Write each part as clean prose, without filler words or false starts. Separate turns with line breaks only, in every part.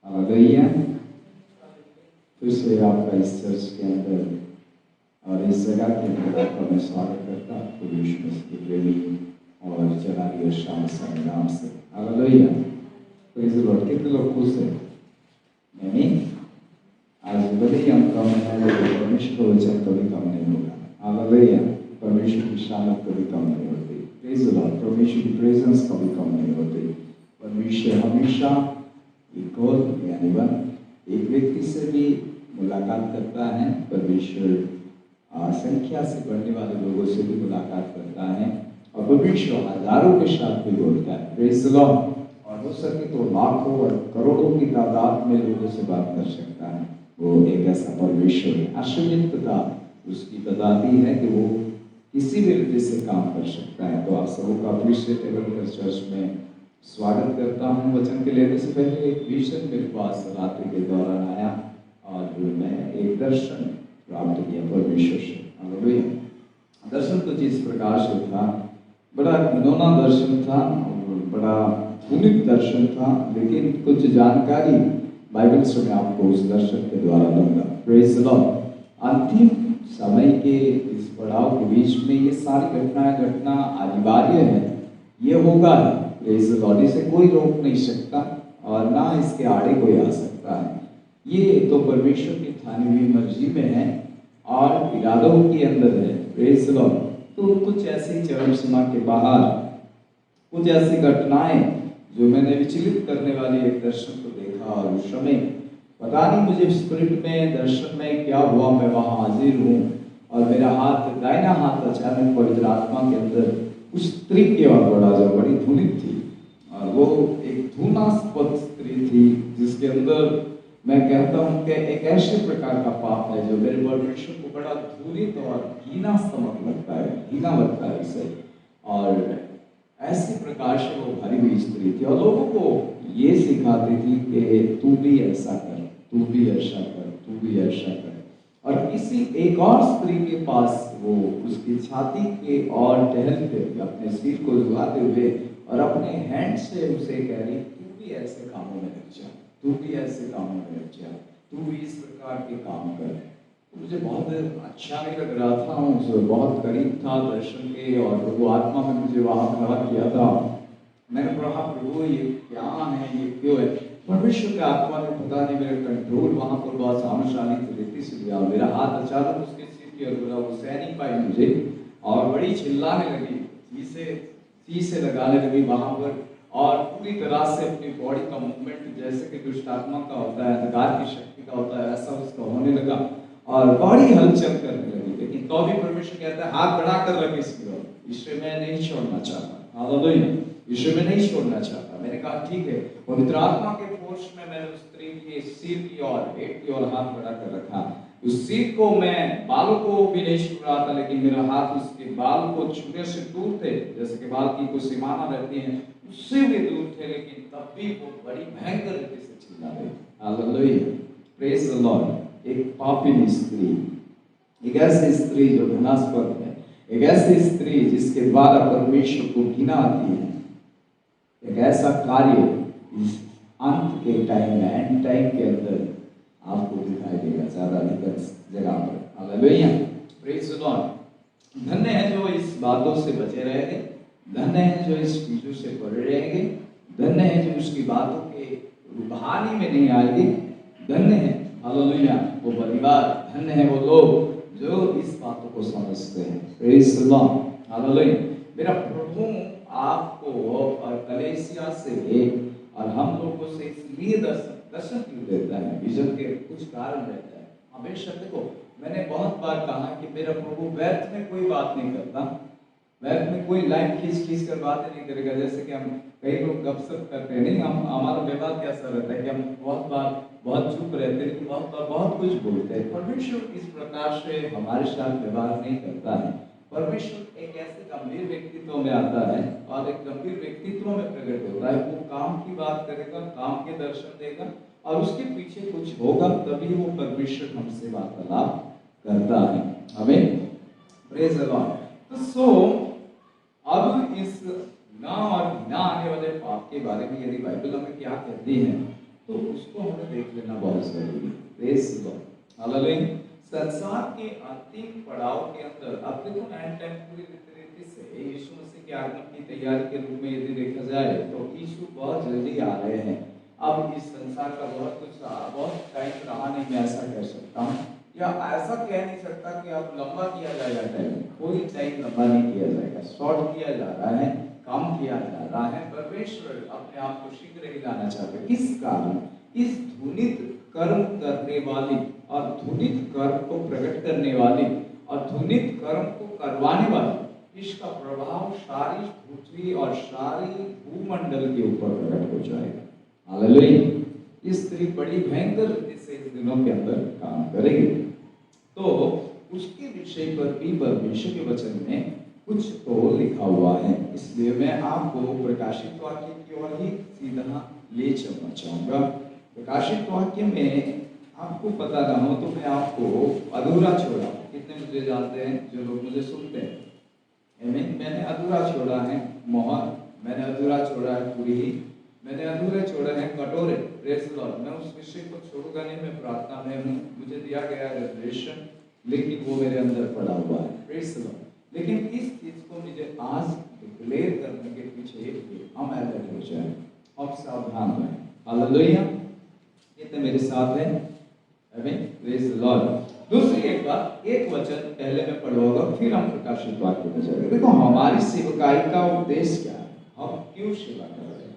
Hallelujah. फिर से आपका इस चर्च के अंदर और इस जगह के अंदर आपका मैं स्वागत करता हूँ प्रभु यीशु मसीह के प्रेमी और जलाली और शाम के नाम से। हालेलुया। Praise the Lord. कितने लोग खुश हैं? नहीं, आज भले ही हम कम हैं लेकिन परमेश्वर का वचन कभी कम नहीं होगा। हालेलुया। परमेश्वर की शामत कभी कम नहीं होती। Praise the Lord. परमेश्वर की प्रेजेंस कभी कम नहीं होती। परमेश्वर हमेशा इक्वल यानी वन एक व्यक्ति से भी मुलाकात करता है। परमेश्वर संख्या से बढ़ने वाले लोगों से भी मुलाकात करता है और परमेश्वर हजारों के साथ भी बोलता है। Praise the Lord. और हो सके तो लाखों और करोड़ों की तादाद में लोगों से बात कर सकता है। वो एक ऐसा परमेश्वर है। आश्चर्यता उसकी बताती है कि वो किसी भी रीति से काम कर सकता है। तो आप सबों का अप्रिशिएट एवं चर्च में स्वागत करता हूँ। वचन के लेने से पहले एक विजन मेरे पास रात्रि के दौरान आया और मैं एक दर्शन प्राप्त किया परमेश्वर से। हालेलुया। दर्शन कुछ इस प्रकार से था, बड़ा घिनौना दर्शन था और बड़ा भूमिक दर्शन था, लेकिन कुछ जानकारी बाइबल से मैं आपको उस दर्शन के द्वारा दूंगा। Praise the Lord. अंतिम समय के इस पड़ाव के बीच में ये सारी घटनाएं घटना अनिवार्य है, ये होगा। Praise the Lord. इसे कोई रोक नहीं सकता और ना इसके आड़े कोई आ सकता है। ये तो परमेश्वर की ठानी हुई मर्जी में है और इरादों के अंदर है। Praise the Lord. तो कुछ ऐसी चरम सीमा के बाहर कुछ ऐसी घटनाएं जो मैंने विचलित करने वाली एक दर्शन को देखा और उस समय पता नहीं मुझे स्पिरिट में दर्शन में क्या हुआ, मैं वहां हाजिर हूँ और मेरा हाथ दाहिना हाथ अचानक पवित्र आत्मा के अंदर उस स्त्री की ओर बढ़ा जो बड़ी धुनित थी और वो एक धूनास्पद स्त्री थी जिसके अंदर मैं कहता हूँ कि एक ऐसे प्रकार का पाप है जो मेरे परमेश्वर को बड़ा धूलित और घृणा समक लगता है, घृणा लगता है इसे। और ऐसे प्रकार से वो भरी हुई स्त्री थी और लोगों को ये सिखाती थी कि तू भी ऐसा कर, तू भी ऐसा कर, तू भी ऐसा कर। और किसी एक और स्त्री के पास वो उसकी छाती के और टहलते अपने सिर को झुकाते हुए और अपने हैंड से उसे कह रही तू भी ऐसे कामों में लग जा, तू भी ऐसे कामों में लग जा, तू भी इस प्रकार के काम कर। मुझे बहुत अच्छा नहीं लग रहा था, मुझे बहुत करीब था दर्शन के और प्रभु आत्मा में मुझे वहां खड़ा किया था। मैंने कहा प्रभु ये क्या है, ये क्यों है? परमेश्वर के आत्मा ने पता नहीं मेरा कंट्रोल वहां पर बहुत सामर्थ्यशाली तरीके से लिया। मेरा हाथ अचानक उसके सिर की ओर बढ़ा, वो सह नहीं पाई मुझे और बड़ी चिल्लाने लगी, चीसे लगाने लगी वहां पर और पूरी तरह से अपनी बॉडी का मूवमेंट जैसे कि दुष्ट आत्मा का होता है, अंधकार की शक्ति का होता है, ऐसा उसका होने लगा और बड़ी हलचल करने लगी। लेकिन तो भी परमेश्वर कहता है हाथ बढ़ाकर रख इसकी ओर, इसे मैं नहीं छोड़ना चाहता। हालेलुया। इसे मैं नहीं छोड़ना चाहता। मैंने कहा ठीक है। पवित्र आत्मा के फोर्स में मैंने उस स्त्री के सिर की ओर, हेड की ओर हाथ बढ़ाकर रखा। उस सिर को मैं बालों को भी नहीं छू रहा था, लेकिन मेरा हाथ उसके बाल को छूने से दूर थे, जैसे कि बाल की कोई सीमाना रहती है उससे भी दूर थे, लेकिन तब भी वो बड़ी भयंकर रीति से चिल्ला रही। हालेलुया। Praise the Lord. एक पापिनी स्त्री, एक ऐसी स्त्री जो घृणास्पद है, एक ऐसी स्त्री जिसके द्वारा परमेश्वर को घृणा आती है, एक ऐसा कार्य इस अंत के टाइम में, एंड टाइम के अंदर आपको दिखाई देगा ज्यादा अधिक जगह पर। हालेलुया। Praise the Lord. धन्य है जो इस बातों से बचे रहेंगे, धन्य है जो इस चीजों से परे रहेंगे, धन्य है जो उसकी बातों के रूहानी में नहीं आएंगे, धन्य है हालेलुया वो परिवार, धन्य है वो लोग जो इस बातों को समझते हैं। Praise the Lord. हालेलुया। मेरा प्रभु आपको और कलीसिया से और हम लोगों से इसलिए दर्शन क्यों देता है? विजन के कुछ कारण रहता है। हमेशा देखो, मैंने बहुत बार कहा कि मेरा प्रभु व्यर्थ में कोई बात नहीं करता, व्यर्थ में कोई लाइन खींच कर बातें नहीं करेगा। जैसे कि हम कई लोग गपशप करते हैं, नहीं, हम हमारा व्यवहार कैसा रहता है कि हम बहुत बार बहुत चुप रहते हैं, लेकिन बहुत बार बहुत कुछ बोलते हैं। परमेश्वर इस प्रकार से हमारे साथ व्यवहार नहीं करता है। परमेश्वर एक ऐसे गंभीर व्यक्तित्व में आता है और एक गंभीर व्यक्तित्व में प्रकट होता है। वो काम की बात करेगा, काम के दर्शन देगा और उसके पीछे कुछ होगा, तभी वो परमेश्वर हमसे वार्तालाप करता है। आमीन। Praise the Lord. तो सो अब इस ना और ना आने वाले पाप के बारे में यदि बाइबल हमें क्या कहती है तो उसको हमें देख लेना बहुत जरूरी है। Praise the Lord, hallelujah. संसार के अंतिम पड़ाव के अंदर अब देखो एंड टाइम पूरी रीति से यीशु मसीह के आगमन की तैयारी के रूप में यदि देखा जाए तो यीशु बहुत जल्दी आ रहे हैं। अब इस संसार का बहुत टाइम रहा नहीं, मैं ऐसा कह सकता हूँ, या ऐसा कह नहीं सकता कि अब लंबा किया जाएगा टाइम, कोई टाइम लंबा नहीं किया जाएगा, शॉर्ट किया जा रहा है, कम किया जा रहा है। परमेश्वर अपने आप को शीघ्र ही लाना चाहते हैं। किस कारण? इस धुनित कर्म करने वाली और धुनित कर्म को प्रकट करने वाली और धुनित कर्म को करवाने वाली, इसका प्रभाव सारी पृथ्वी और सारी भूमंडल के ऊपर प्रकट हो जाएगा। हालेलुया। ये स्त्री बड़ी भयंकर रीति से इस दिनों के अंदर काम करेगी। तो उसके विषय पर भी परमेश्वर के वचन में कुछ तो लिखा हुआ है, इसलिए मैं आपको प्रकाशित वाक्य की ओर ही सीधा ले चलना चाहूंगा। प्रकाशित वाक्य में आपको पता ना हो तो मैं आपको अधूरा छोड़ा, कितने मुझे जानते हैं जो लोग मुझे सुनते हैं, मैंने अधूरा छोड़ा है मोहर, मैंने अधूरा छोड़ा है पूरी, मैंने अधूरे छोड़े हैं कटोरे। Praise the Lord. मैं उस विषय को छोड़ूंगा नहीं, मैं प्रार्थना में हूँ, मुझे दिया गया है रेवलेशन, लेकिन वो मेरे अंदर पड़ा हुआ है। Praise the Lord. लेकिन इस चीज को मुझे आज डिक्लेयर करने के पीछे हम अलर्ट हो जाए, अब सावधान रहें। हालेलुया। कितने मेरे साथ हैं? आमीन। Praise the Lord. दूसरी एक बात, एक वचन पहले मैं पढ़ूंगा, फिर हम प्रकाशित वाक्य में जाएंगे। देखो हमारी सेवकाई का उद्देश्य क्या है, हम क्यों सेवा कर रहे हैं,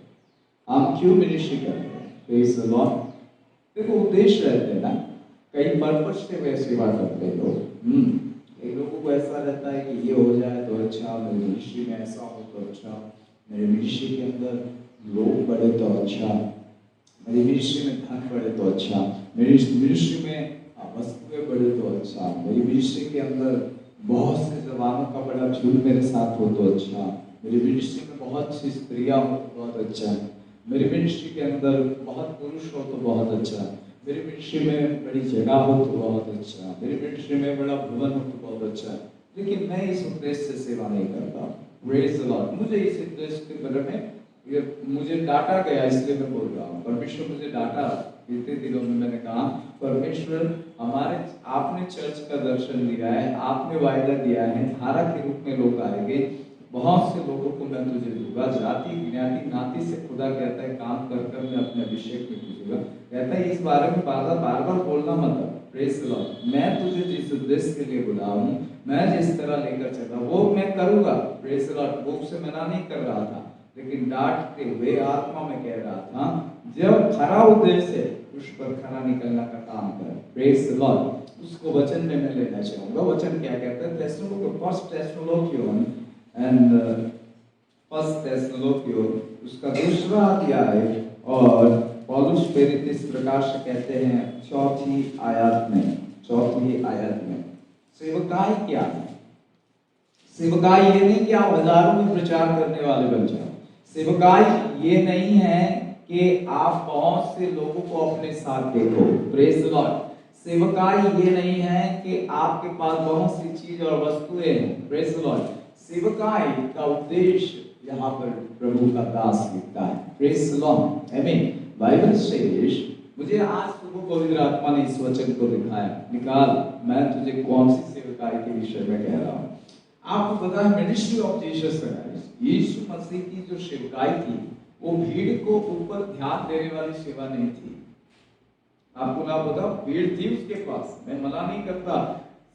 हम क्यों मिनिस्ट्री कर रहे हैं। Praise the Lord. देखो उद्देश्य रहते हैं ना, कई पर्पस से वे सेवा करते हैं लोग। कई लोगों को ऐसा रहता है कि ये हो जाए तो अच्छा, मेरी मिनिस्ट्री में ऐसा हो तो अच्छा, मेरे मिनिस्ट्री के अंदर लोग बढ़े तो अच्छा, मेरी मिनिस्ट्री में धन बढ़े तो अच्छा, मेरी मिनिस्ट्री में वस्तुएं बढ़े तो अच्छा, मेरी मिनिस्ट्री के अंदर बहुत से जवानों का बड़ा झुंड मेरे साथ हो तो अच्छा, मेरी मिनिस्ट्री में बहुत सी स्त्रियां हो तो बहुत अच्छा, मेरी मिनिस्ट्री के अंदर बहुत पुरुष हो तो बहुत अच्छा, मेरी मिनिस्ट्री में बड़ी जगह हो तो बहुत अच्छा, मेरी मिनिस्ट्री में बड़ा भवन हो तो बहुत अच्छा। लेकिन मैं इस उद्देश्य से सेवा नहीं करता। Praise the Lord. मुझे इस उद्देश्य के बारे में मुझे डांटा गया, इसलिए मैं बोल रहा हूँ। परमेश्वर मुझे डांटा, बीते दिनों में मैंने कहा परमेश्वर हमारे, आपने चर्च का दर्शन दिया है, आपने वायदा दिया है, धारा के रूप में लोग आएंगे, बहुत से लोगों को मैं तुझे दूंगा, जाति ज्ञाति नाती से खुदा कहता है काम कर कर मैं अपने अभिषेक में भेजूंगा। कहता है इस बारे में बार बार बोलना मत। Praise the Lord. मैं तुझे जिस उद्देश्य के लिए बुला हूं, मैं जिस तरह लेकर चल रहा वो मैं करूंगा। Praise the Lord. वो से मना नहीं कर रहा था, लेकिन डांटते हुए आत्मा में कह रहा था जब खरा उद्देश्य है उस पर खरा निकलना का काम कर। Praise the Lord. उसको वचन में मैं लेना चाहूंगा। वचन क्या कहता है? फर्स्ट थेस्सलुनीकियों एंड फर्स्ट थेस्सलुनीकियों उसका दूसरा अध्याय, और पौलुस प्रेरित इस प्रकार से कहते हैं चौथी आयत में सेवकाई क्या है? सेवकाई ये नहीं कि आप हजारों में प्रचार करने वाले बन जाओ। सेवकाई ये नहीं है कि आप बहुत से लोगों को अपने साथ देखो। Praise the Lord. सेवकाई ये नहीं है कि आपके पास बहुत सी चीज और वस्तुएं हैं। Praise the Lord. सेवकाई का उद्देश्य यहाँ पर प्रभु का दास लिखता है। Praise the Lord. आमीन। बाइबल से मुझे आज सुबह पवित्र आत्मा ने इस वचन को दिखाया, निकाल मैं तुझे कौन सी सेवकाई के विषय में कह रहा हूँ। आपको पता है मिनिस्ट्री ऑफ जीसस क्राइस्ट, यीशु मसीह की जो सेवकाई थी वो भीड़ को ऊपर ध्यान देने वाली सेवा नहीं थी। आपको ना पता, भीड़ थी उसके पास, मैं मना नहीं करता,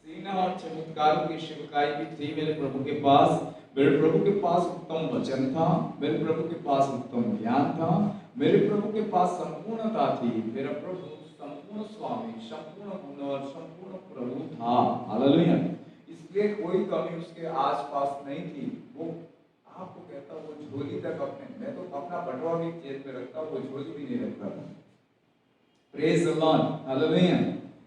सीना और चमत्कारों की सेवकाई भी थी मेरे प्रभु के पास। मेरे प्रभु के पास उत्तम वचन था, मेरे प्रभु के पास उत्तम ज्ञान था, मेरे प्रभु के पास संपूर्णता थी। मेरा प्रभु संपूर्ण स्वामी, संपूर्ण गुण और संपूर्ण प्रभु था। हालेलुया। इसलिए कोई कमी उसके आसपास नहीं थी। वो आपको कहता वो झोली तक अपने, मैं तो अपना बटवा भी जेब में रखता, वो झोली भी नहीं रखता। Praise the Lord. हालेलुया।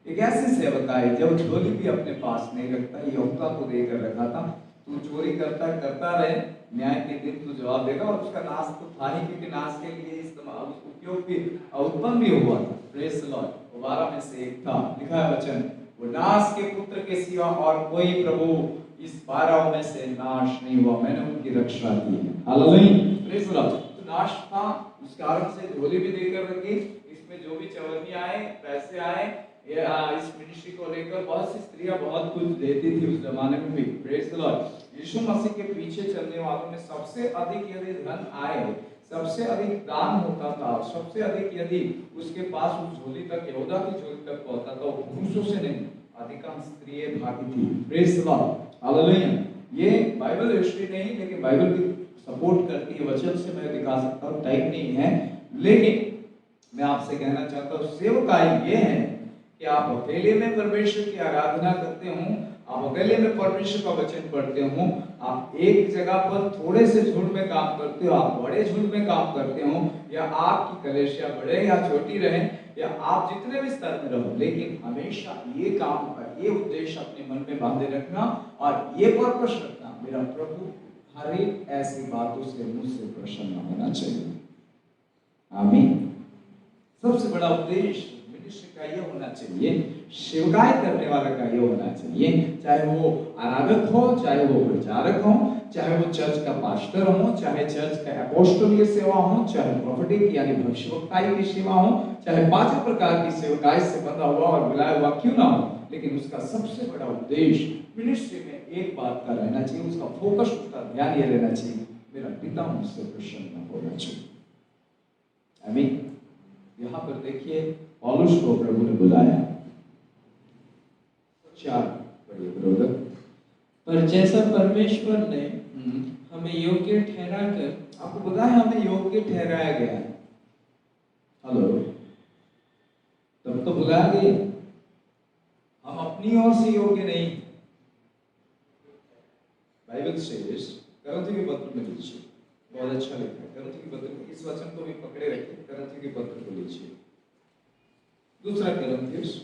एक ऐसी सेवकाई जब झोली भी अपने पास नहीं रखता, योग्यता को देकर रखा था, तू चोरी करता रहे, न्याय के दिन तू जवाब देगा। और उसका नाश तो था ही, क्योंकि नाश के लिए इस्तेमाल उपयोग भी उत्पन्न भी हुआ था। Praise the Lord. 12 में से एक था, लिखा है वचन, वो नाश के पुत्र के सिवा और कोई प्रभु इस 12 में से नाश नहीं हुआ, मैंने उनकी रक्षा की है। हालेलुया। Praise the Lord. तो नाश था, उस कारण से झोली भी देकर रखी, इस इसमें जो भी चवन्नी आए, पैसे आए, इस मिनिस्ट्री को लेकर बहुत सी स्त्रियां बहुत कुछ देती थी उस जमाने में भी। Praise the Lord. यीशु मसीह के पीछे चलने वालों में सबसे अधिक यदि धन आए, सबसे अधिक दान होता था, सबसे अधिक यदि उसके पास उस झोली तक, यहूदा की झोली तक पहुंचता था, वो पुरुषों से नहीं, अधिकांश स्त्रियां भागी थी। Praise the Lord, hallelujah. ये बाइबल हिस्ट्री नहीं, लेकिन बाइबल की सपोर्ट करती है, वचन से मैं दिखा सकता हूँ, टाइम नहीं है, लेकिन मैं आपसे कहना चाहता हूँ सेवकाई ये है कि आप अकेले में परमेश्वर की आराधना करते हो, आप अकेले में परमेश्वर का वचन पढ़ते हो, आप एक जगह पर थोड़े से झुंड में काम करते हो, आप बड़े झुंड में काम करते हो, या आपकी कलेशिया बड़े या छोटी रहे, या आप जितने भी स्तर में रहो, लेकिन हमेशा ये काम का ये उद्देश्य अपने मन में बांधे रखना और ये पर्पस रखना, मेरा प्रभु हर एक ऐसी बातों से मुझसे प्रसन्न होना चाहिए। आमीन। सबसे बड़ा उद्देश्य मिनिस्ट्री का ये होना चाहिए, सेवकाई करने वाला का ये होना चाहिए, चाहे वो आराधक हो, चाहे वो प्रचारक हो, चाहे वो चर्च का पास्टर हो, चाहे चर्च का अपोस्टलीय सेवा हो, चाहे प्रोफेटिक यानी भविष्यवक्ताई की सेवा हो, चाहे 5 प्रकार की सेवकाई से बंधा हुआ और बुलाया हुआ क्यों ना हो, लेकिन उसका सबसे बड़ा उद्देश्य मिनिस्ट्री में एक बात का रहना चाहिए, उसका फोकस, उसका ध्यान ये रहना चाहिए, मेरा पिता मुझसे प्रसन्न होना चाहिए। आमीन। यहाँ पर देखिए पौलुस को प्रभु ने बुलाया, 4 पढ़िए ब्रदर।
पर जैसा परमेश्वर ने हमें योग्य ठहराकर,
आपको पता है हमें योग्य ठहराया गया है, हेलो, तब तो बुलाया गया, हम अपनी ओर से योग्य नहीं। बाइबल सेज, करंथी के पत्र में लीजिए, बहुत अच्छा लिखा है, करंथी के पत्र में, इस वचन को भी पकड़े रखिए, करंथी के पत्र को लीजिए, 2 करंथियस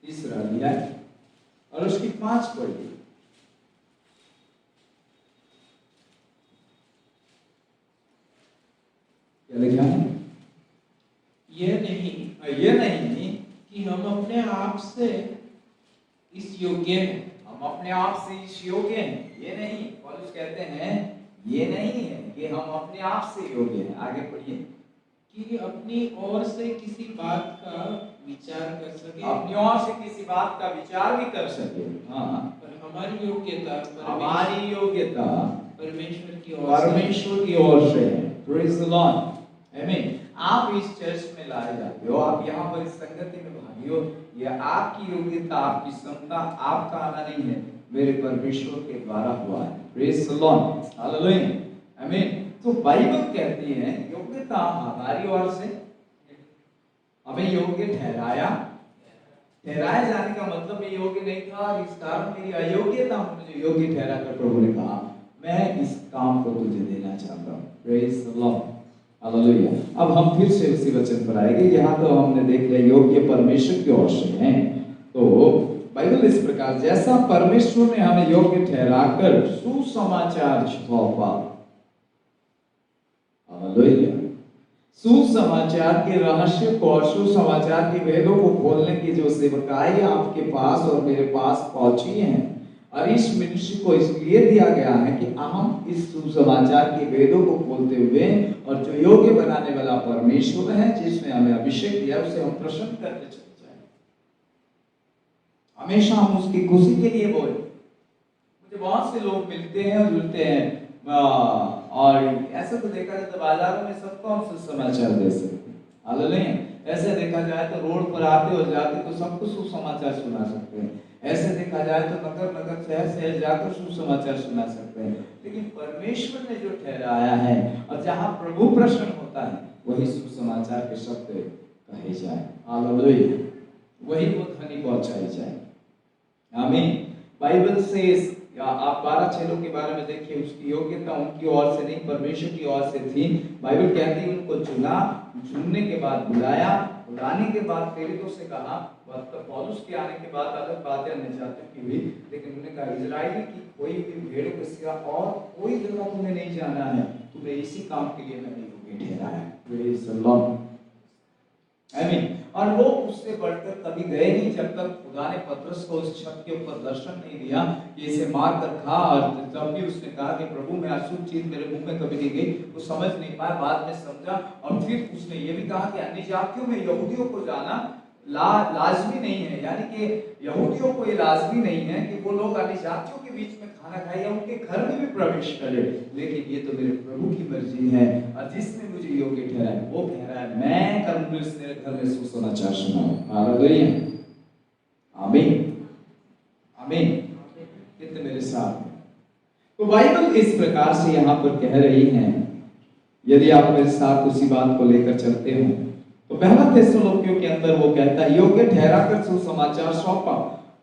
3 अध्याय और उसकी 5 पढ़िए। क्या लिखा है?
यह नहीं
कि
हम अपने आप से इस योग्य हैं,
हम अपने आप से इस योग्य हैं, ये नहीं, पौलुस कहते हैं ये नहीं है कि हम अपने आप से योग्य हैं। आगे पढ़िए।
कि अपनी ओर से किसी बात का विचार कर सके,
अपनी ओर से किसी बात का विचार भी कर सके, हाँ,
पर हमारी योग्यता
परमेश्वर की ओर से है। Praise the Lord. आमीन। आप इस चर्च में लाए जाते हो, आप यहाँ पर इस संगति में भागी हो, यह आपकी योग्यता, आपकी क्षमता, आपका आना नहीं है, मेरे परमेश्वर के द्वारा हुआ है। प्रेज द लॉर्ड, हालेलुया, आमीन। तो बाइबल कहती है योग्यता हमारी ओर से, हमें योग्य ठहराया जाने का मतलब ये योग्य नहीं था, इस कारण मेरी अयोग्यता मुझे योग्य ठहरा कर प्रभु ने कहा मैं इस काम को तुझे देना चाहता हूँ। Praise the Lord, hallelujah. अब हम फिर से उसी वचन पर आएंगे। यहाँ तो हमने देख लिया योग्य परमेश्वर की ओर से है, तो बाइबल इस प्रकार, जैसा परमेश्वर ने हमें योग्य ठहराकर सुसमाचार सौंपा, हालेलुया, सुसमाचार के रहस्य को और सुसमाचार के वेदों को खोलने की जो सेवकाई आपके पास और मेरे पास पहुंची है, और इस मिनिस्ट्री को इसलिए दिया गया है कि हम इस सुसमाचार के वेदों को खोलते हुए और जो योग्य बनाने वाला परमेश्वर है जिसने हमें अभिषेक दिया उसे हम प्रसन्न करते चले जाए, हमेशा हम उसकी खुशी के लिए बोले। मुझे बहुत से लोग मिलते हैं और जुड़ते हैं, और ऐसे तो देखा जाए तो बाजारों में सब कौन सुसमाचार दे सकते हैं, हालेलुया। ऐसे देखा जाए तो रोड पर आते और जाते तो सबको सुसमाचार सुना सकते हैं, ऐसे देखा जाए तो नगर नगर शहर शहर जाकर सुसमाचार सुना सकते हैं, लेकिन परमेश्वर ने जो ठहराया है और जहाँ प्रभु प्रसन्न होता है वही सुसमाचार के शब्द कहे जाए, हालेलुया, वही वो ध्वनि पहुंचाई जाए। आमीन। बाइबल से आप 12 चेलों के बारे में देखिए, उसकी योग्यता उनकी ओर से नहीं परमेश्वर की ओर से थी। बाइबल कहती है उनको चुना, चुनने के बाद बुलाया, बुलाने के बाद प्रेरितों से कहा, पौलुस के आने के बाद अलग बातें अन्य जातियों की हुई, लेकिन उन्होंने कहा इजराइली की कोई भी भेड़ों के सिवा और कोई जगह तुम्हें नहीं जाना है, तुम्हें इसी काम के लिए मैंने योग्य ठहराया। प्रेज द लॉर्ड, आमीन। और वो उस
उससे बढ़कर कभी गए नहीं जब तक खुदा ने पतरस को उस छत के ऊपर दर्शन नहीं दिया कि इसे मार कर खा। और जब भी उसने कहा कि प्रभु मैं अशुद्ध चीज मेरे मुंह में कभी नहीं गई, वो समझ नहीं पाया, बाद में समझा। और फिर उसने ये भी कहा कि अन्य जातियों में यहूदियों को जाना लाजमी नहीं है, यानी कि यहूदियों को ये लाजमी नहीं है कि वो लोग अन्य जातियों के बीच में खाना खाए या उनके घर में भी प्रवेश करे, लेकिन ये तो मेरे प्रभु की मर्जी है और जिसने मुझे योग्य ठहराया वो कह रहा है मैं करूंगा इस मेरे घर में सुसमाचार सुनाओ। हालेलुया, आमीन आमीन। कितने मेरे साथ? तो बाइबल इस प्रकार से यहाँ पर कह रही है, यदि आप मेरे साथ उसी बात को लेकर चलते हो तो पहला थिस्सलुनीकियों के अंदर वो कहता है योग्य ठहरा कर सुसमाचार सौंपा,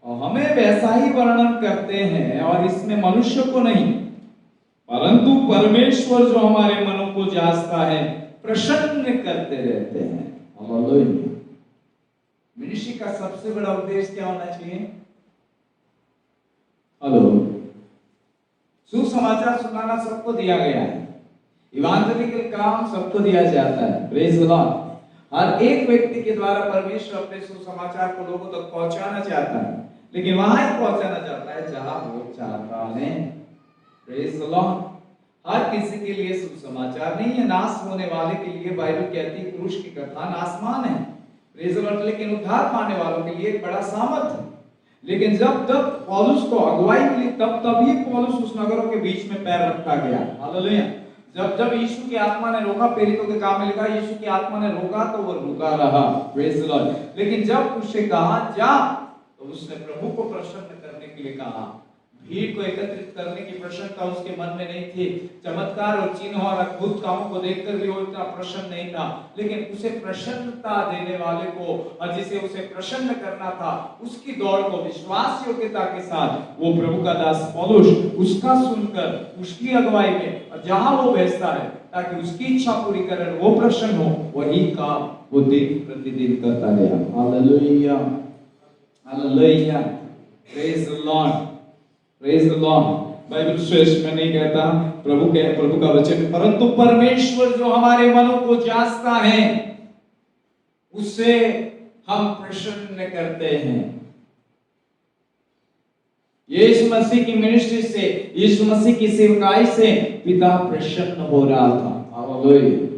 और हमें वैसा ही वर्णन करते हैं और इसमें मनुष्य को नहीं परंतु परमेश्वर जो हमारे मनों को जांचता है प्रसन्न करते रहते हैं। हालेलुया। मिनिस्ट्री का सबसे बड़ा उद्देश्य क्या होना चाहिए? हेलो, सुसमाचार सुनाना सबको दिया गया है, इवांजेलिकल काम सबको दिया जाता है, प्रेज द लॉर्ड। हर एक व्यक्ति के द्वारा परमेश्वर अपने सुसमाचार को लोगों तक पहुंचाना चाहता है, लेकिन वहां ही पहुंचाना चाहता है जहां वो चाहता है, प्रेज द लॉर्ड। हर किसी के लिए सुसमाचार नहीं है, नाश होने वाले के लिए बाइबल कहती है क्रूस की कथा नाशमान है, प्रेज द लॉर्ड, लेकिन उद्धार पाने वालों के लिए एक बड़ा सामर्थ है। लेकिन जब तक पौलुस को अगुवाई मिली तब ही पौलुस उस नगरों के बीच में पैर रखा गया। हालेलुया। जब यीशु की आत्मा ने रोका, प्रेरितों के काम में लिखा यीशु की आत्मा ने रोका तो वो रुका रहा, प्रेज द लॉर्ड। लेकिन जब उससे कहा जा तो उसने प्रभु को प्रसन्न करने के लिए कहा। भीड़ को एकत्रित करने की प्रसन्नता उसके मन में नहीं थी, चमत्कार और चिन्ह और अद्भुत कामों को देखकर भी वो इतना प्रसन्न नहीं था, लेकिन उसे प्रसन्नता देने वाले को और जिसे उसे प्रसन्न करना था उसकी दौड़ को विश्वास योग्यता के साथ वो प्रभु का दास पौलुस उसका सुनकर उसकी अगुवाई में और जहां वो भेजता है ताकि उसकी इच्छा पूरी करे वो प्रसन्न हो, वही काम वो दिन प्रतिदिन करता गया। Hallelujah hallelujah, praise the Lord, praise the Lord. Bible श्रेष्ठ में नहीं कहता प्रभु का वचन, परंतु परमेश्वर जो हमारे मनों को जांचता है उससे हम प्रसन्न करते हैं। यीशु मसीह की मिनिस्ट्री से, यीशु मसीह की सेवकाई से पिता प्रसन्न हो रहा था। हालेलुया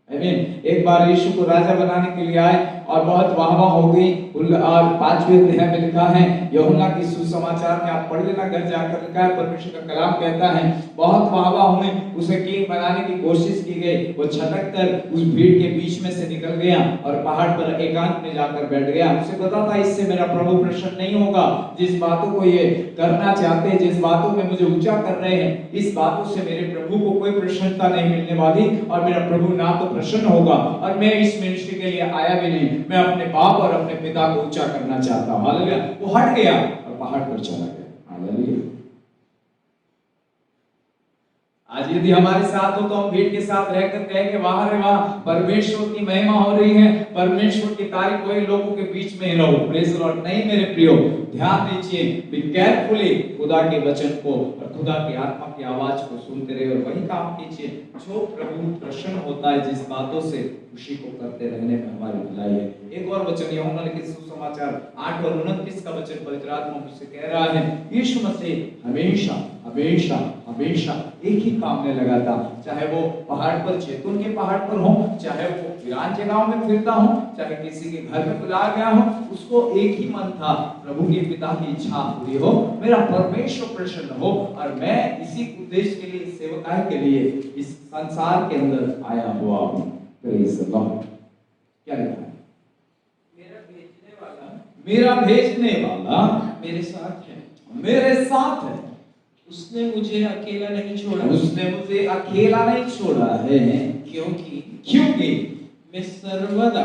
आमीन। एक बार यीशु को राजा बनाने के लिए आए और बहुत वाहवाह हो गई। और 5वें अध्याय में लिखा है, यूहन्ना की सुसमाचार में आप पढ़ लेना घर जाकर, लिखा है परमेश्वर का कलाम कहता है बहुत वाहवाह हुई, उसे किंग बनाने की कोशिश की गई, वो छटक कर उस भीड़ के बीच में से निकल गया और पहाड़ पर एकांत में जाकर बैठ गया। उसे पता था इससे मेरा प्रभु प्रसन्न नहीं होगा, जिस बातों को ये करना चाहते हैं, जिस बातों में मुझे ऊंचा कर रहे हैं, इस बातों से मेरे प्रभु को कोई प्रसन्नता नहीं मिलने वाली और मेरा प्रभु ना तो प्रसन्न होगा और मैं इस मिनिस्ट्री के लिए आया भी नहीं, मैं अपने बाप और अपने पिता को ऊंचा करना चाहता हूं। हालेलुया। वो हट गया और पहाड़ पर चला गया। हालेलुया। आज यदि हमारे साथ हो तो हम भीड़ के साथ रहकर कहेंगे वाह रे वाह, परमेश्वर की महिमा हो रही है, परमेश्वर की तारीफ वही लोगों के बीच में ही रहो। Praise the Lord. नहीं मेरे प्रियो, ध्यान दीजिए, बी केयरफुली खुदा के वचन को और खुदा की आत्मा की आवाज को सुनते रहे और वही काम कीजिए जो प्रभु प्रसन्न होता है, जिस बातों से खुशी को करते रहने में हमारी भलाई है। एक और वचन यूहन्ना लिखित सुसमाचार 8 और 29 का वचन पवित्र आत्मा मुझसे कह रहा है, यीशु मसीह हमेशा हमेशा हमेशा एक ही काम में लगा था, चाहे वो पहाड़ पर, जैतून के पहाड़ पर हो, चाहे वो वीरान जगहों में फिरता हो, चाहे किसी के घर में बुलाया गया हो, उसको एक ही मन था, प्रभु के पिता की इच्छा पूरी हो, मेरा परमेश्वर प्रसन्न हो और मैं इसी उद्देश्य के लिए, इस सेवकाई के लिए इस संसार के अंदर आया हुआ हूं। Praise the Lord. क्या लिखा है? मेरा भेजने वाला मेरे साथ है, मेरे साथ है,
उसने मुझे अकेला नहीं छोड़ा,
उसने मुझे अकेला नहीं छोड़ा है, क्योंकि
मैं सर्वदा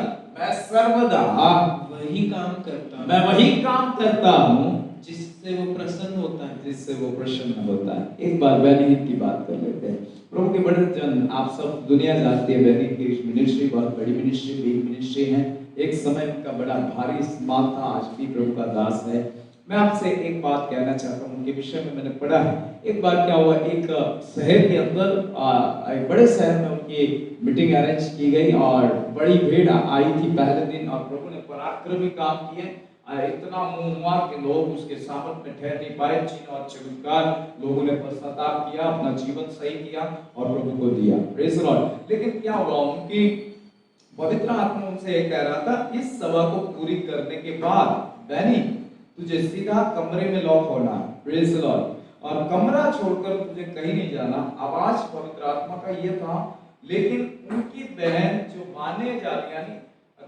वही काम करता हूं,
मैं वही काम करता हूं
जिससे वो प्रसन्न होता है,
जिससे वो प्रसन्न होता है। एक बार बेनिहित की बात कर लेते हैं। प्रभु के बड़े जन, आप सब दुनिया जानती है बेनिहित की मिनिस्ट्री बहुत बड़ी मिनिस्ट्री, बिग मिनिस्ट्री है। एक समय उनका बड़ा भारी इस्तेमाल था, आज भी प्रभु का दास है। मैं आपसे एक बात कहना चाहता हूँ, उनके विषय में मैंने पढ़ा है। एक बार क्या हुआ, एक शहर के अंदर एक बड़े शहर में उनकी मीटिंग अरेंज की गई और बड़ी भीड़ आई थी पहले दिन, और प्रभु ने पराक्रमी काम किए। इतना मुंह हुआ कि लोग उसके सामने में ठहर नहीं पाए। चिन्ह और चमत्कार, लोगों ने पश्चाताप किया, अपना जीवन सही किया और प्रभु को दिया। Praise the Lord. लेकिन क्या हुआ, उनकी पवित्र आत्मा उनसे ये कह रहा था, इस सभा को पूरी करने के बाद बैनी तुझे सीधा कमरे में लॉक होना है। Praise the Lord. और कमरा छोड़कर तुझे कहीं नहीं जाना। आवाज पवित्र आत्मा का ये था। लेकिन उनकी बहन जो माने जाने यानी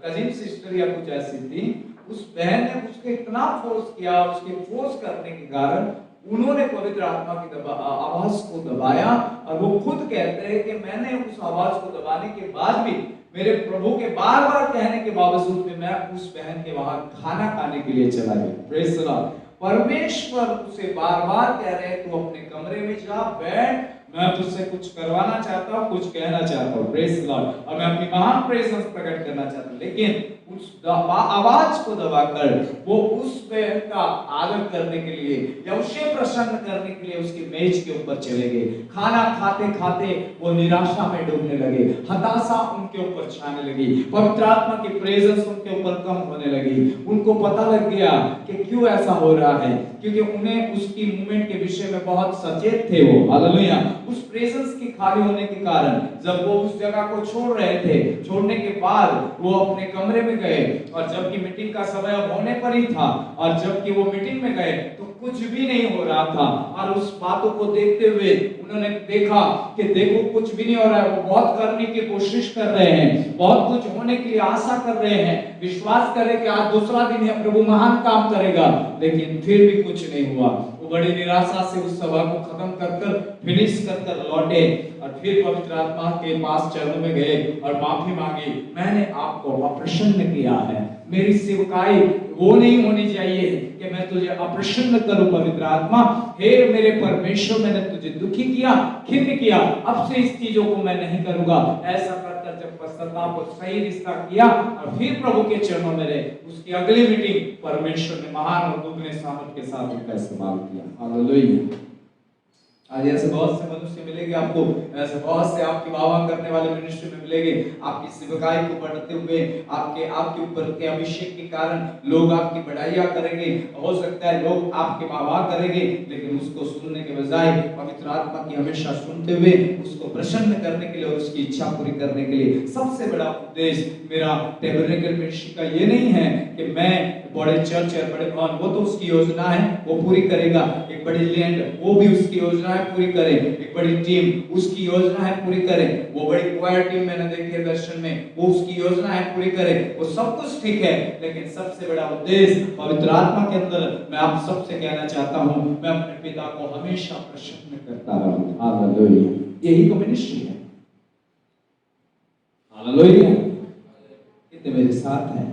कजिन सिस्टर या कुछ ऐसी थी, उस बहन ने उसको इतना फोर्स किया, उसके फोर्स करने के कारण उन्होंने पवित्र आत्मा की आवाज को दबाया। और वो खुद कहते हैं कि मैंने उस आवाज को दबाने के बाद भी, मेरे प्रभु के बार बार कहने के बावजूद भी, मैं उस बहन के वहां खाना खाने के लिए चला गया। Praise the Lord. परमेश्वर उसे बार बार कह रहे हैं, तू अपने कमरे में जा, बैठ, मैं तुझसे कुछ करवाना चाहता हूँ, कुछ कहना चाहता हूँ। Praise the Lord. और मैं अपनी महान प्रेजेंस प्रकट करना चाहता हूँ। लेकिन उस आवाज को दबाकर वो उस बहन का आदर करने के लिए या उसे प्रसन्न करने के लिए उसकी मेज के ऊपर चले गए। खाना खाते खाते वो निराशा में डूबने लगे, हताशा उनके ऊपर छाने लगी, पवित्र आत्मा की प्रेजेंस उनके ऊपर कम होने लगी। उनको पता लग गया कि क्यों ऐसा हो रहा है, क्योंकि उन्हें उसकी मूवमेंट के विषय में बहुत सचेत थे वो। हालेलुया। उस प्रेजेंस के खाली होने के कारण जब वो उस जगह को छोड़ रहे थे, छोड़ने के बाद वो अपने कमरे में गए, और जबकि मीटिंग का समय अब होने पर ही था, और जबकि वो मीटिंग में गए तो कुछ भी नहीं हो रहा था। और उस बातों को देखते हुए उन्होंने देखा कि देखो कुछ भी नहीं हो रहा है। वो बहुत करने की कोशिश कर रहे हैं, बहुत कुछ होने के लिए आशा कर रहे हैं, विश्वास करें कि आज दूसरा दिन है, प्रभु महान काम करेगा, लेकिन फिर भी कुछ नहीं हुआ। वो बड़ी निराशा से उस सभा को खत्म कर फिनिश कर लौटे, और फिर पवित्र आत्मा के पास चरणों में गए और माफी मांगी। मैंने आपको अप्रसन्न किया है, मेरी सेवकाई वो नहीं होनी चाहिए कि मैं तुझे अप्रसन्न करूं। पवित्र आत्मा, हे मेरे परमेश्वर, मैंने तुझे दुखी किया, खिन्न किया, अब से इस चीजों को मैं नहीं करूंगा। ऐसा कर जब पश्चाताप और सही रिश्ता किया और फिर प्रभु के चरणों में रहे, उसकी अगली मीटिंग परमेश्वर ने महान और दुगने सामर्थ के साथ उनका इस्तेमाल किया। हालेलुया। आज ऐसे बहुत से मनुष्य मिलेंगे आपको, ऐसे बहुत से आपकी वाह करने वाले मिनिस्ट्री में मिलेंगे। आपकी सेवकाई को बढ़ते हुए आपके ऊपर के अभिषेक के कारण लोग आपकी बढ़ाइयां करेंगे। हो सकता है लोग आपके वाह करेंगे, लेकिन उसको सुनने के बजाय पवित्र आत्मा की हमेशा सुनते हुए उसको प्रसन्न करने के लिए और उसकी इच्छा पूरी करने के लिए। सबसे बड़ा उद्देश्य मेरा टैबरनेकल मिनिस्ट्री का ये नहीं है कि मैं बड़े चर्च है, बड़े भवन, वो तो उसकी योजना है, वो पूरी करेगा। एक बड़ी लैंड, वो भी उसकी योजना है, पूरी करे। एक बड़ी टीम, उसकी योजना है, पूरी करे। वो बड़ी क्वायर टीम मैंने देखी है दर्शन में, वो उसकी योजना है, पूरी करे। वो सब कुछ ठीक है, लेकिन सबसे बड़ा उद्देश्य पवित्र आत्मा के अंदर मैं आप सबसे कहना चाहता हूँ, मैं अपने पिता को हमेशा प्रसन्न करता रहूं। हालेलुया। यही तो मिनिस्ट्री है। हालेलुया। कितने मेरे साथ हैं?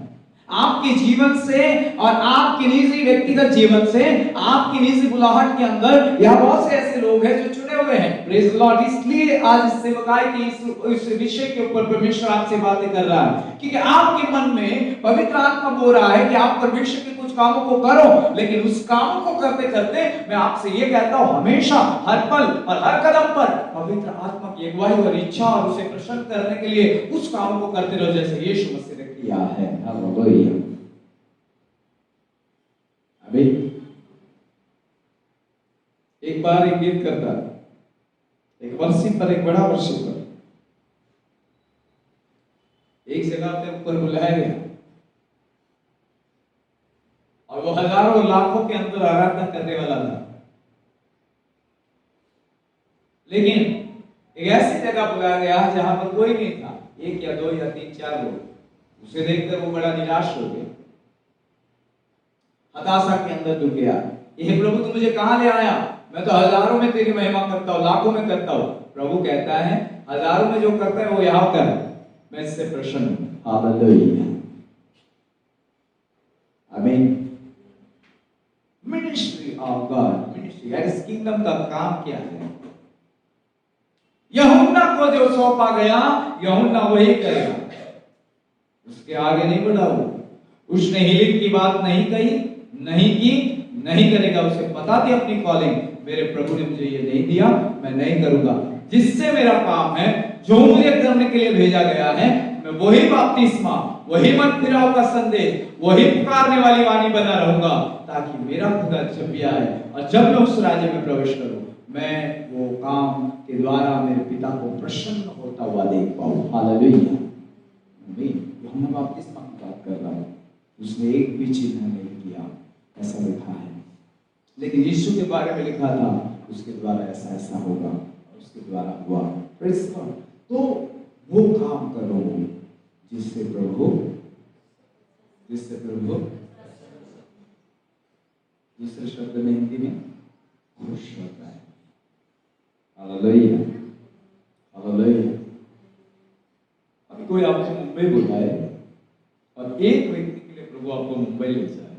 आपके जीवन से और आपके निजी व्यक्तिगत जीवन से, आपकी निजी बुलाहट के अंदर या बहुत से ऐसे लोग हैं जो चुने हुए हैं। Praise the Lord. इसलिए आज सेवकाई के इस विषय के ऊपर परमेश्वर आपसे बातें कर रहा है, क्योंकि आपके मन में पवित्र आत्मा बोल रहा है कि आप परमेश्वर के कुछ कामों को करो, लेकिन उस कामों को करते करते मैं आपसे ये कहता हूं, हमेशा हर पल और हर कदम पर पवित्र आत्मा की अगुवाई और इच्छा और उसे प्रसन्न करने के लिए उस कामों को करते रहो जैसे यीशु मसीह ने किया है। हालेलुया। अभी एक बार एक गीत करता, एक वर्षी पर, एक बड़ा वर्षी पर एक जगह पे ऊपर बुलाया गया और वो हजारों लाखों के अंदर आराधना करने वाला था। लेकिन एक ऐसी जगह बुलाया गया जहां पर कोई नहीं था, एक या दो या तीन चार लोग। उसे देखकर वो बड़ा निराश हो गया, हताशा के अंदर डूब गया। ये प्रभु तू मुझे कहां ले आया? मैं तो हजारों में तेरी महिमा करता हूं, लाखों में करता हूं। प्रभु कहता है हजारों में जो करता है वो यहां कर, मैं इससे प्रसन्न हूं। हालेलुया। आमीन। Ministry of God, ministry that is kingdom का काम क्या है? यूहन्ना को जो सौंपा गया, यूहन्ना वही करेगा, उसके आगे नहीं बढ़ा। उसने हीलिंग की बात नहीं कही, नहीं की, नहीं करेगा, उसे बता दी अपनी कॉलिंग, मेरे प्रभु ने मुझे ये नहीं दिया, मैं नहीं करूंगा। जिससे मेरा काम है, जो मुझे करने के लिए भेजा गया है, मैं वही बपतिस्मा, वही मन फिराव का संदेश, वही पुकारने वाली वाणी बना रहूंगा, ताकि मेरा खुदा जब भी आए और जब मैं उस राज्य में प्रवेश करूं, मैं वो काम के द्वारा मेरे पिता को प्रसन्न होता हुआ देख पाऊं। हालेलुया। यूहन्ना बपतिस्मा की बात कर रहा हूं, उसने एक भी चिन्ह नहीं किया, ऐसा लिखा है। लेकिन यीशु के बारे में लिखा था, उसके द्वारा ऐसा ऐसा होगा, और उसके द्वारा हुआ। तो वो काम करो जिससे प्रभु दूसरे शब्द में हिंदी में खुश होता है। Hallelujah, hallelujah. अभी कोई आपको मुंबई बुलाए और एक व्यक्ति के लिए प्रभु आपको मुंबई ले जाए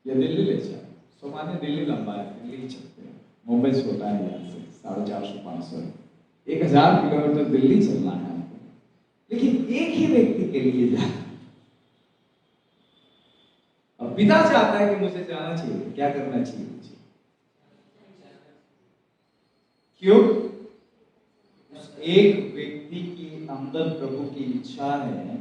या दिल्ली ले जाए, सामान्य दिल्ली लंबा है, दिल्ली ही चलते हैं, मुंबई छोटा है, यहाँ से 450-500 1000 किलोमीटर दिल्ली चलना है आपको, लेकिन एक ही व्यक्ति के लिए जाना। अब पिता चाहता है कि मुझे जाना चाहिए, क्या करना चाहिए मुझे? क्यों? उस एक व्यक्ति के अंदर प्रभु की इच्छा है,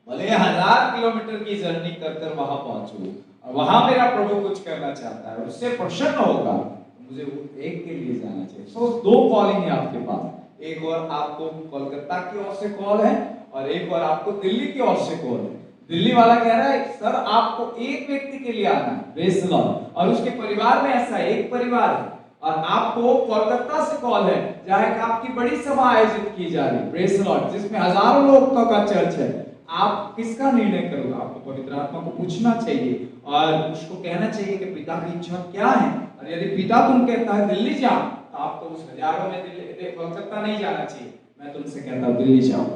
भले 1000 किलोमीटर की जर्नी कर कर वहां पहुंचू और वहां मेरा प्रभु कुछ करना चाहता है, उससे प्रसन्न होगा, तो मुझे वो एक के लिए जाना चाहिए। सो 2 कॉलिंग है आपके पास, एक और आपको कोलकाता की ओर से कॉल है और एक और आपको दिल्ली की ओर से कॉल है। दिल्ली वाला कह रहा है सर आपको एक व्यक्ति के लिए आना है, प्रेज़ द लॉर्ड, और उसके परिवार में ऐसा एक परिवार है, और आपको कोलकाता से कॉल है जहां एक आपकी बड़ी सभा आयोजित की जा रही है, प्रेज़ द लॉर्ड, जिसमें हजारों लोगों का चर्च है। आप किसका निर्णय करोगे? आपको पवित्र आत्मा को पूछना चाहिए और उसको कहना चाहिए कि पिता की इच्छा क्या है, और यदि पिता तुम कहता है दिल्ली जाओ, तो आपको उस हजारों में दिल्ली कोलकाता नहीं जाना चाहिए, मैं तुमसे कहता हूं दिल्ली जाओ।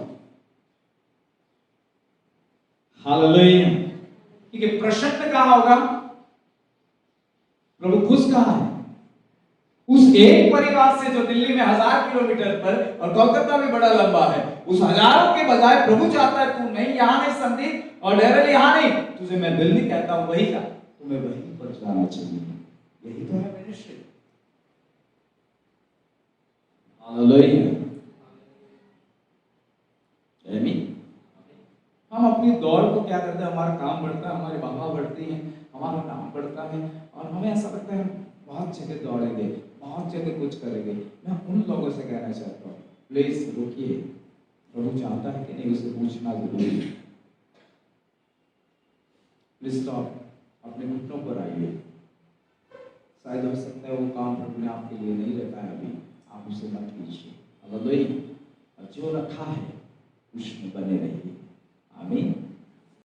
हालेलुया। क्योंकि प्रसन्न कहां होगा? प्रभु खुश कहां है? उस एक परिवार से जो दिल्ली में 1000 किलोमीटर पर और कोलकाता भी बड़ा लंबा है, उस हजारों के बजाय प्रभु चाहता है तू नहीं, यहां नहीं संदीप और डेरल यहां नहीं, तुझे मैं दिल्ली कहता हूं वही जा, तुम्हें वहीं पर जाना चाहिए। यही तो है मिनिस्ट्री। हालेलुया। आमीन। हम अपनी दौड़ को क्या करते हैं, हमारा काम बढ़ता है, हमारी भावना बढ़ती है, हमारा नाम बढ़ता है, और हमें ऐसा लगता है बहुत जगह दौड़ेंगे, बहुत जगह कुछ करेंगे। मैं उन लोगों से कहना चाहता हूँ, प्लीज रुकिए, प्रभु चाहता है कि नहीं उसे पूछना जरूरी है। प्लीज स्टॉप, अपने घुटनों पर आइए। शायद हो सकता है वो काम प्रभु ने आपके लिए नहीं रखा है अभी, आप उसे मत कीजिए। और जो रखा है उसमें बने रहिए।